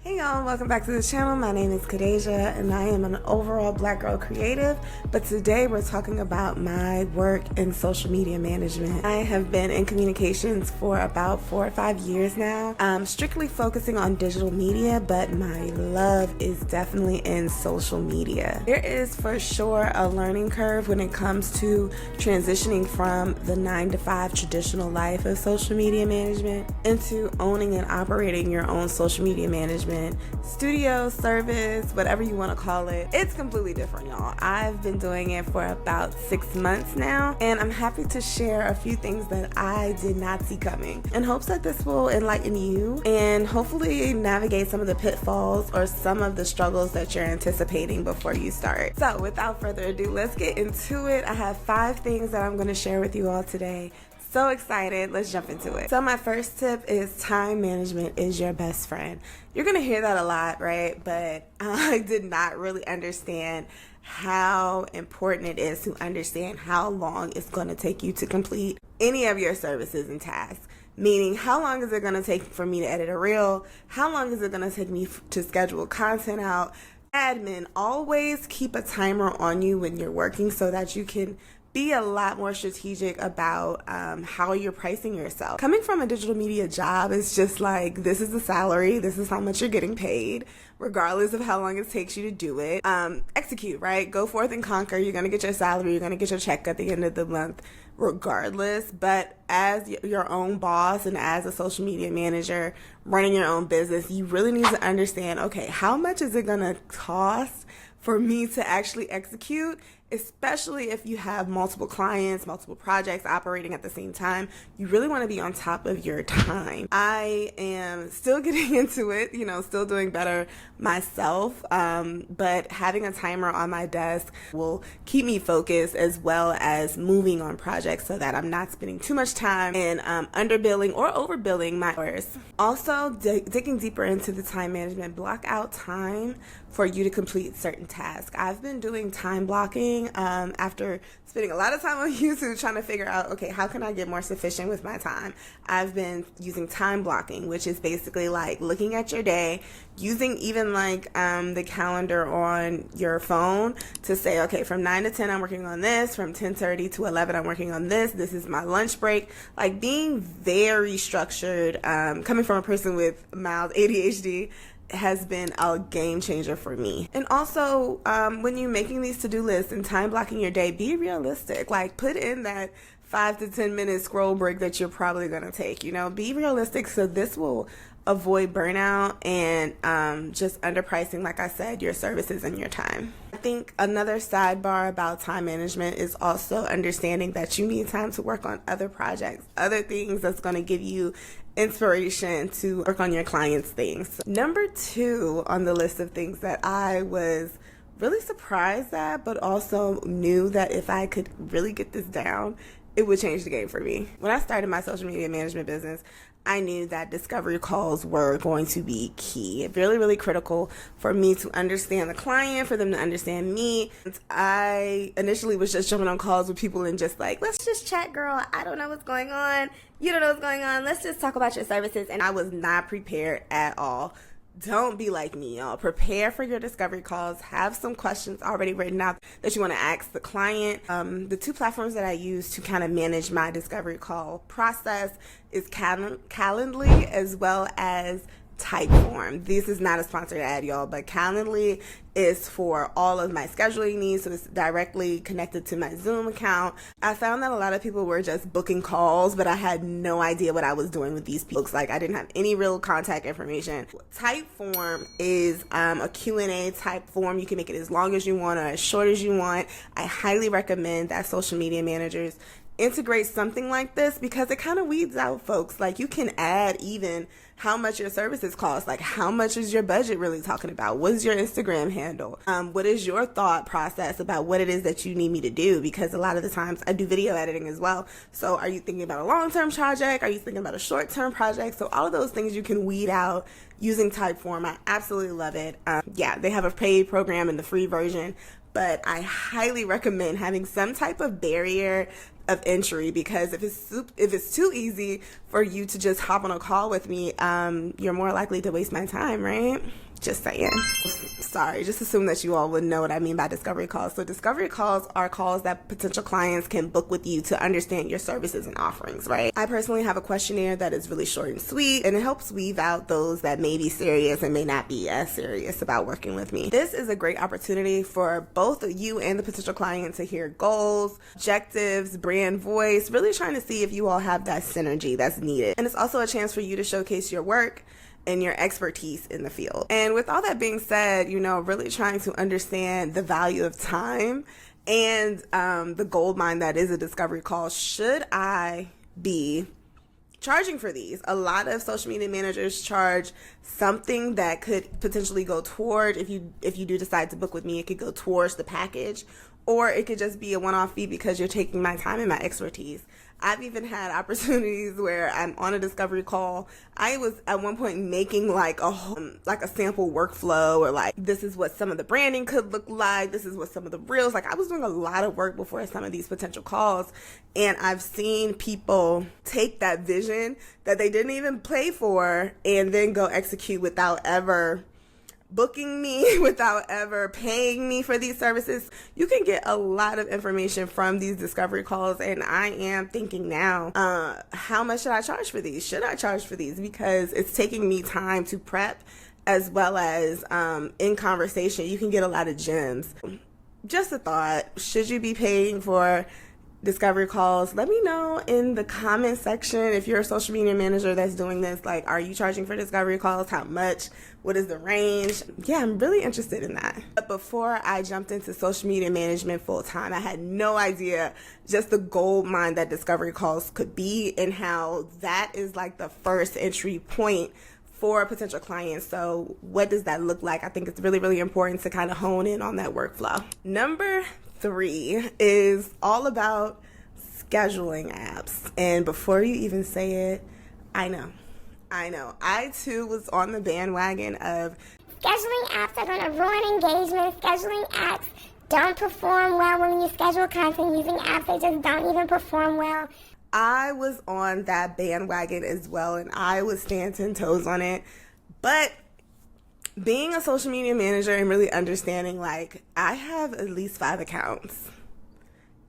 Hey y'all, welcome back to the channel. My name is Kadeja and I am an overall black girl creative, but today we're talking about my work in social media management. I have been in communications for about 4 or 5 years now. I'm strictly focusing on digital media, but my love is definitely in social media. There is for sure a learning curve when it comes to transitioning from the 9-to-5 traditional life of social media management into owning and operating your own social media management studio, service, whatever you want to call it. It's completely different, y'all. I've been doing it for about 6 months now, and I'm happy to share a few things that I did not see coming in hopes that this will enlighten you and hopefully navigate some of the pitfalls or some of the struggles that you're anticipating before you start. So without further ado, let's get into it. I have 5 things that I'm going to share with you all today. So excited. Let's jump into it. So my first tip is time management is your best friend. You're going to hear that a lot, right? But I did not really understand how important it is to understand how long it's going to take you to complete any of your services and tasks. Meaning, how long is it going to take for me to edit a reel? How long is it going to take me to schedule content out? Admin, always keep a timer on you when you're working so that you can be a lot more strategic about how you're pricing yourself. Coming from a digital media job, it's just like, this is the salary, this is how much you're getting paid, regardless of how long it takes you to do it. Execute, right? Go forth and conquer. You're going to get your salary, you're going to get your check at the end of the month, regardless. But as your own boss and as a social media manager running your own business, you really need to understand, okay, how much is it going to cost for me to actually execute? Especially if you have multiple clients, multiple projects operating at the same time, you really want to be on top of your time. I am still getting into it, still doing better myself, but having a timer on my desk will keep me focused as well as moving on projects so that I'm not spending too much time in underbilling or overbilling my hours. Also, digging deeper into the time management, block out time for you to complete certain tasks. I've been doing time blocking after spending a lot of time on YouTube trying to figure out, okay, how can I get more sufficient with my time? I've been using time blocking, which is basically like looking at your day, using even like the calendar on your phone to say, okay, from 9 to 10 I'm working on this, from 10:30 to 11 I'm working on this is my lunch break. Like being very structured, coming from a person with mild ADHD, has been a game changer for me. And also, when you're making these to-do lists and time blocking your day, be realistic. Like put in that 5 to 10 minute scroll break that you're probably going to take, be realistic. So this will avoid burnout and just underpricing, like I said, your services and your time. I think another sidebar about time management is also understanding that you need time to work on other projects, other things that's going to give you inspiration to work on your clients' things. Number 2 on the list of things that I was really surprised at, but also knew that if I could really get this down, it would change the game for me. When I started my social media management business, I knew that discovery calls were going to be key. Really, really critical for me to understand the client, for them to understand me. I initially was just jumping on calls with people and just like, let's just chat, girl. I don't know what's going on. You don't know what's going on. Let's just talk about your services. And I was not prepared at all. Don't be like me, y'all. Prepare for your discovery calls. Have some questions already written out that you want to ask the client. The 2 platforms that I use to kind of manage my discovery call process is Calendly as well as Typeform. This is not a sponsored ad, y'all, but Calendly is for all of my scheduling needs, so it's directly connected to my Zoom account. I found that a lot of people were just booking calls, but I had no idea what I was doing with these people. Like I didn't have any real contact information. Typeform is a Q&A type form. You can make it as long as you want or as short as you want. I highly recommend that social media managers integrate something like this because it kind of weeds out folks. Like you can add even how much your services cost, like how much is your budget really talking about? What is your Instagram handle? What is your thought process about what it is that you need me to do? Because a lot of the times I do video editing as well. So are you thinking about a long-term project? Are you thinking about a short-term project? So all of those things you can weed out using Typeform. I absolutely love it. They have a paid program and the free version, but I highly recommend having some type of barrier of entry, because if it's too easy for you to just hop on a call with me, you're more likely to waste my time, right? Just saying. Sorry, just assume that you all would know what I mean by discovery calls. So discovery calls are calls that potential clients can book with you to understand your services and offerings, right? I personally have a questionnaire that is really short and sweet, and it helps weave out those that may be serious and may not be as serious about working with me. This is a great opportunity for both you and the potential client to hear goals, objectives, brand voice, really trying to see if you all have that synergy that's needed. And it's also a chance for you to showcase your work and your expertise in the field. And with all that being said, really trying to understand the value of time and the gold mine that is a discovery call. Should I be charging for these? A lot of social media managers charge something that could potentially go toward, if you do decide to book with me, it could go towards the package, or it could just be a one-off fee because you're taking my time and my expertise. I've even had opportunities where I'm on a discovery call. I was at one point making like a sample workflow, or like, this is what some of the branding could look like. This is what some of the reels, like I was doing a lot of work before some of these potential calls. And I've seen people take that vision that they didn't even pay for and then go execute without ever booking me, without ever paying me for these services. You can get a lot of information from these discovery calls, and I am thinking now, how much should I charge for these? Should I charge for these? Because it's taking me time to prep, as well as in conversation, you can get a lot of gems. Just a thought, should you be paying for discovery calls? Let me know in the comment section if you're a social media manager that's doing this. Like, are you charging for discovery calls? How much? What is the range? Yeah, I'm really interested in that. But before I jumped into social media management full time, I had no idea just the gold mine that discovery calls could be, and how that is like the first entry point for potential clients. So what does that look like? I think it's really, really important to kind of hone in on that workflow. Number 3 is all about scheduling apps. And before you even say it, I know. I too was on the bandwagon of scheduling apps are going to ruin engagement. Scheduling apps don't perform well when you schedule content using apps. They just don't even perform well. I was on that bandwagon as well, and I was staying 10 toes on it. But being a social media manager and really understanding, like, I have at least 5 accounts.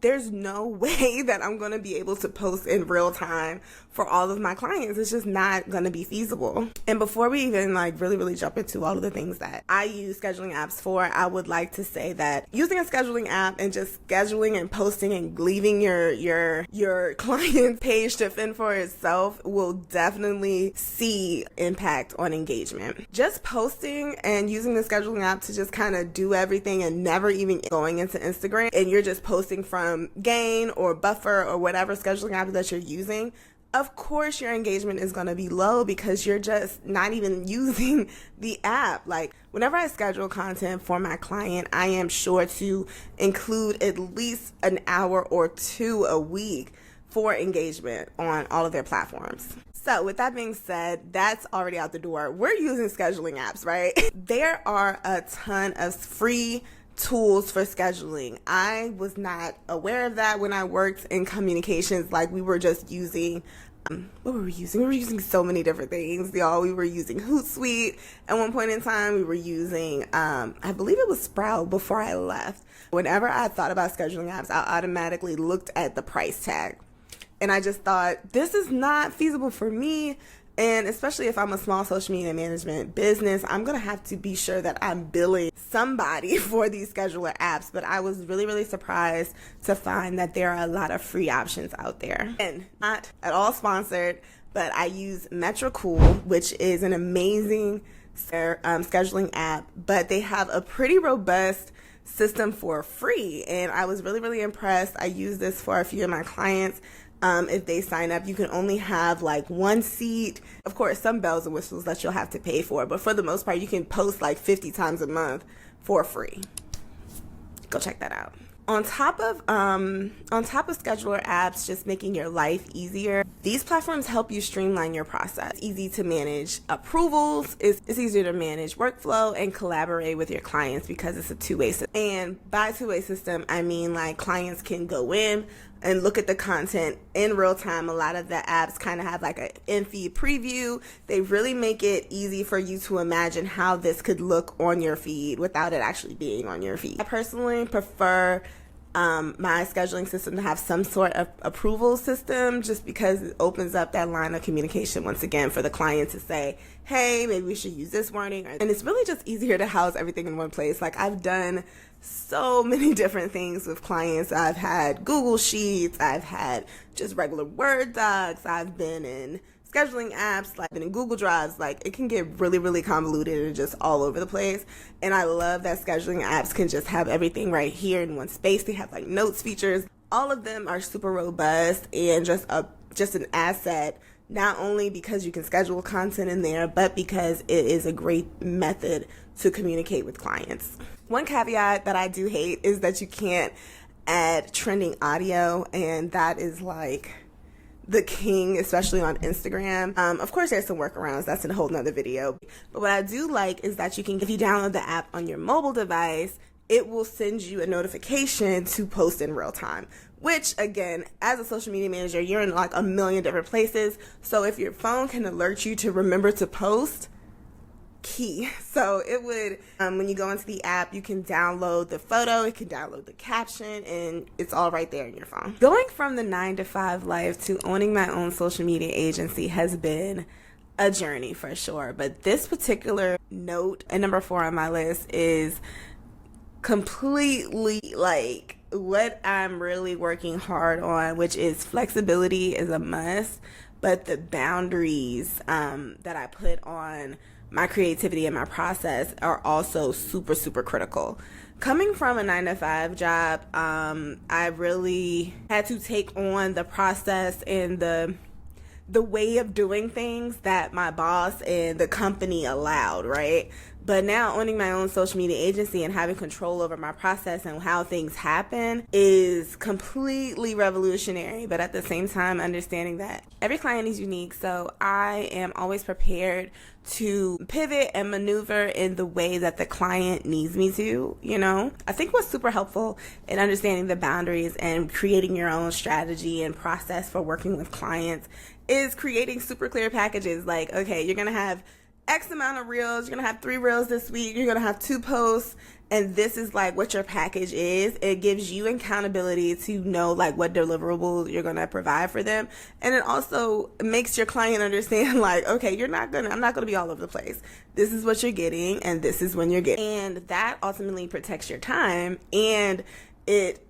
There's no way that I'm going to be able to post in real time for all of my clients. It's just not going to be feasible. And before we even really jump into all of the things that I use scheduling apps for, I would like to say that using a scheduling app and just scheduling and posting and leaving your client page to fend for itself will definitely see impact on engagement. Just posting and using the scheduling app to just kind of do everything and never even going into Instagram, and you're just posting from Gain or Buffer or whatever scheduling app that you're using, of course your engagement is going to be low because you're just not even using the app. Like, whenever I schedule content for my client, I am sure to include at least an hour or 2 a week for engagement on all of their platforms. So with that being said, that's already out the door. We're using scheduling apps, right? There are a ton of free tools for scheduling. I was not aware of that when I worked in communications. Like, we were just using, what were we using? We were using so many different things, y'all. We were using Hootsuite at one point in time. We were using, I believe it was Sprout before I left. Whenever I thought about scheduling apps, I automatically looked at the price tag. And I just thought, this is not feasible for me. And especially if I'm a small social media management business, I'm going to have to be sure that I'm billing somebody for these scheduler apps. But I was really, really surprised to find that there are a lot of free options out there. And not at all sponsored, but I use Metricool, which is an amazing scheduling app. But they have a pretty robust system for free. And I was really, really impressed. I use this for a few of my clients. If they sign up, you can only have like 1 seat. Of course, some bells and whistles that you'll have to pay for, but for the most part, you can post like 50 times a month for free. Go check that out. On top of scheduler apps just making your life easier, these platforms help you streamline your process. It's easy to manage approvals, it's easier to manage workflow and collaborate with your clients because it's a two-way system. And by two-way system, I mean like clients can go in, and look at the content in real time. A lot of the apps kind of have like an in-feed preview. They really make it easy for you to imagine how this could look on your feed without it actually being on your feed. I personally prefer my scheduling system to have some sort of approval system, just because it opens up that line of communication once again for the client to say, hey, maybe we should use this wording. And it's really just easier to house everything in one place. Like, I've done so many different things with clients. I've had Google Sheets, I've had just regular Word docs, I've been in scheduling apps, like been in Google Drives. Like, it can get really, really convoluted and just all over the place. And I love that scheduling apps can just have everything right here in one space. They have like notes features. All of them are super robust and just an asset, not only because you can schedule content in there, but because it is a great method to communicate with clients. One caveat that I do hate is that you can't add trending audio, and that is like the king, especially on Instagram. Of course, there's some workarounds. That's in a whole nother video. But what I do like is that you can, if you download the app on your mobile device, it will send you a notification to post in real time. Which, again, as a social media manager, you're in like a million different places. So if your phone can alert you to remember to post, key. So it would, when you go into the app, you can download the photo, you can download the caption, and it's all right there in your phone. Going from the 9-to-5 life to owning my own social media agency has been a journey for sure. But this particular note, and number 4 on my list, is completely like what I'm really working hard on, which is flexibility is a must, but the boundaries that I put on my creativity and my process are also super, super critical. Coming from a 9-to-5 job, I really had to take on the process and the way of doing things that my boss and the company allowed, right? But now owning my own social media agency and having control over my process and how things happen is completely revolutionary. But at the same time, understanding that every client is unique. So I am always prepared to pivot and maneuver in the way that the client needs me to, you know? I think what's super helpful in understanding the boundaries and creating your own strategy and process for working with clients is creating super clear packages. Like, okay, you're going to have X amount of reels, you're going to have 3 reels this week, you're going to have 2 posts, and this is like what your package is. It gives you accountability to know like what deliverables you're going to provide for them. And it also makes your client understand like, okay, I'm not going to be all over the place. This is what you're getting, and this is when you're getting. And that ultimately protects your time, and it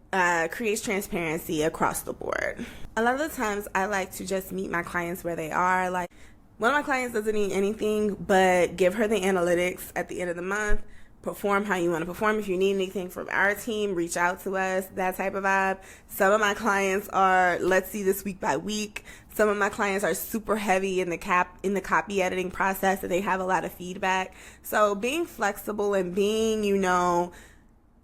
creates transparency across the board. A lot of the times I like to just meet my clients where they are. Like, one of my clients doesn't need anything but give her the analytics at the end of the month, perform how you want to perform. If you need anything from our team, reach out to us, that type of vibe. Some of my clients are, let's see this week by week. Some of my clients are super heavy in the copy editing process, and they have a lot of feedback. So being flexible and being,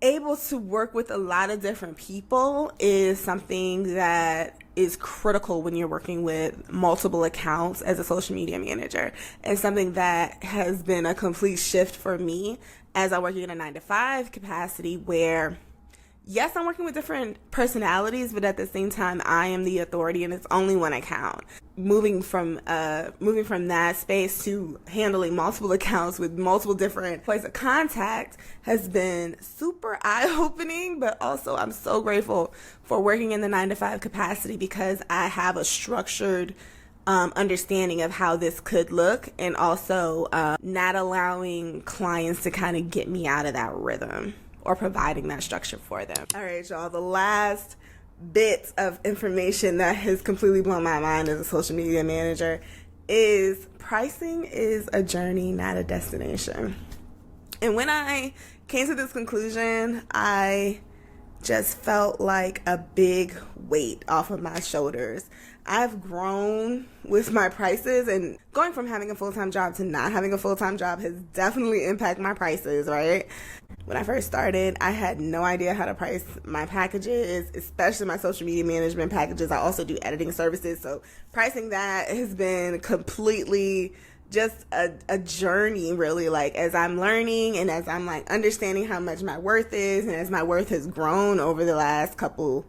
able to work with a lot of different people is something that is critical when you're working with multiple accounts as a social media manager, and something that has been a complete shift for me as I'm working in a 9-to-5 capacity where, yes, I'm working with different personalities, but at the same time, I am the authority and it's only one account. Moving from that space to handling multiple accounts with multiple different points of contact has been super eye-opening, but also I'm so grateful for working in the 9-to-5 capacity because I have a structured understanding of how this could look, and also not allowing clients to kind of get me out of that rhythm or providing that structure for them. All right, y'all, the last bit of information that has completely blown my mind as a social media manager is pricing is a journey, not a destination. And when I came to this conclusion, I just felt like a big weight off of my shoulders. I've grown with my prices, and going from having a full-time job to not having a full-time job has definitely impacted my prices, right? When I first started, I had no idea how to price my packages, especially my social media management packages. I also do editing services, so pricing that has been completely just a journey, really, like as I'm learning and as I'm like understanding how much my worth is, and as my worth has grown over the last couple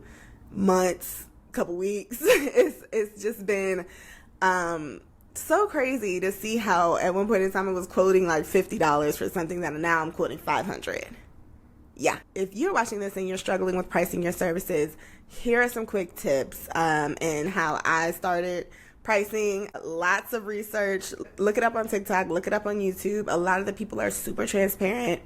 months, couple weeks. It's just been so crazy to see how at one point in time I was quoting like $50 for something that now I'm quoting $500. Yeah, if you're watching this and you're struggling with pricing your services, here are some quick tips and how I started pricing. Lots of research. Look it up on TikTok, look it up on YouTube. A lot of the people are super transparent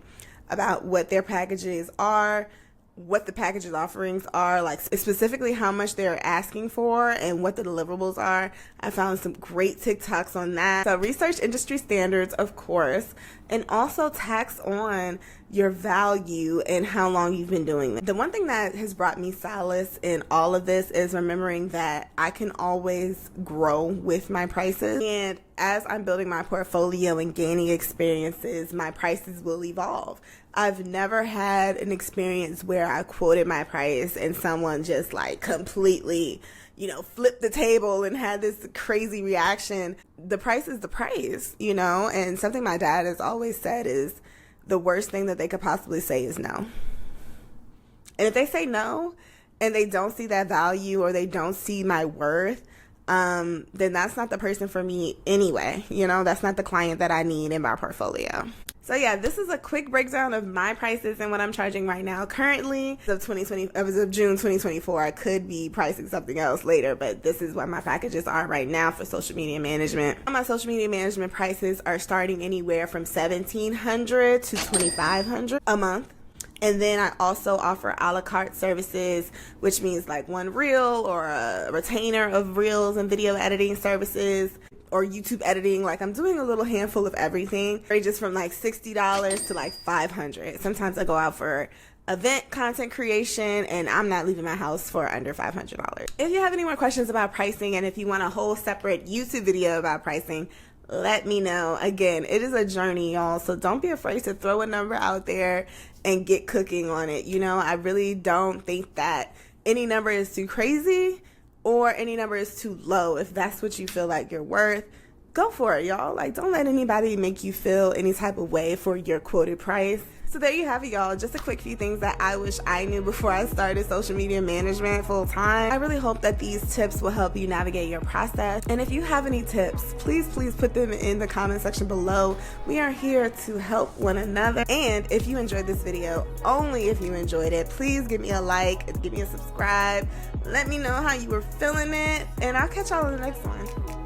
about what their packages are, what the packages offerings are, like specifically how much they're asking for and what the deliverables are. I found some great TikToks on that. So research industry standards, of course, and also tax on your value and how long you've been doing it. The one thing that has brought me solace in all of this is remembering that I can always grow with my prices. And as I'm building my portfolio and gaining experiences, my prices will evolve. I've never had an experience where I quoted my price and someone just like completely, flipped the table and had this crazy reaction. The price is the price, and something my dad has always said is the worst thing that they could possibly say is no. And if they say no and they don't see that value or they don't see my worth, then that's not the person for me anyway. That's not the client that I need in my portfolio. So yeah, this is a quick breakdown of my prices and what I'm charging right now. Currently, as of June 2024, I could be pricing something else later, but this is what my packages are right now for social media management. My social media management prices are starting anywhere from $1,700 to $2,500 a month. And then I also offer a la carte services, which means like one reel or a retainer of reels and video editing services or YouTube editing. Like I'm doing a little handful of everything, ranges from like $60 to like $500. Sometimes I go out for event content creation and I'm not leaving my house for under $500. If you have any more questions about pricing and if you want a whole separate YouTube video about pricing, let me know. Again, it is a journey, y'all, so don't be afraid to throw a number out there and get cooking on it. I really don't think that any number is too crazy or any number is too low. If that's what you feel like you're worth, go for it, y'all. Like, don't let anybody make you feel any type of way for your quoted price. So there you have it, y'all. Just a quick few things that I wish I knew before I started social media management full time. I really hope that these tips will help you navigate your process. And if you have any tips, please put them in the comment section below. We are here to help one another. And if you enjoyed this video, only if you enjoyed it, please give me a like, give me a subscribe. Let me know how you were feeling it. And I'll catch y'all in the next one.